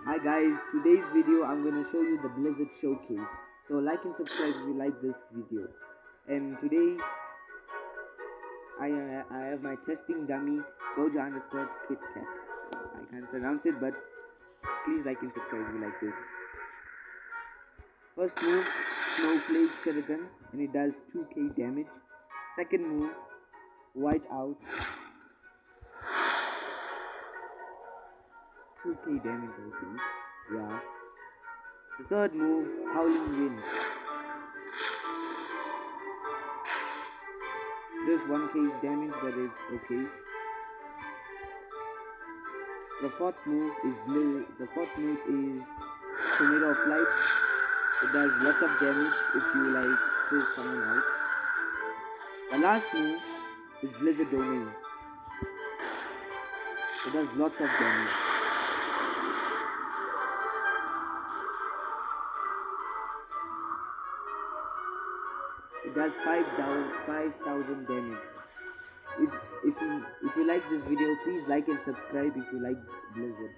Hi guys, today's video I'm gonna show you the Blizzard showcase. So like and subscribe if you like this video. And today I have my testing dummy Gojo underscore KitKat. I can't pronounce it, but please like and subscribe if you like this. First move, Snowflake Shuriken, and it does 2k damage. Second move, White Out, 2k damage I think. Yeah. The third move, Howling Wind. Just 1k damage, but it's okay. The fourth move is Tornado of Light. It does lots of damage if you like pull someone out. The last move is Blizzard Domain. It does lots of damage. It does 5,000 damage. If you like this video, please like and subscribe if you like Blizzard.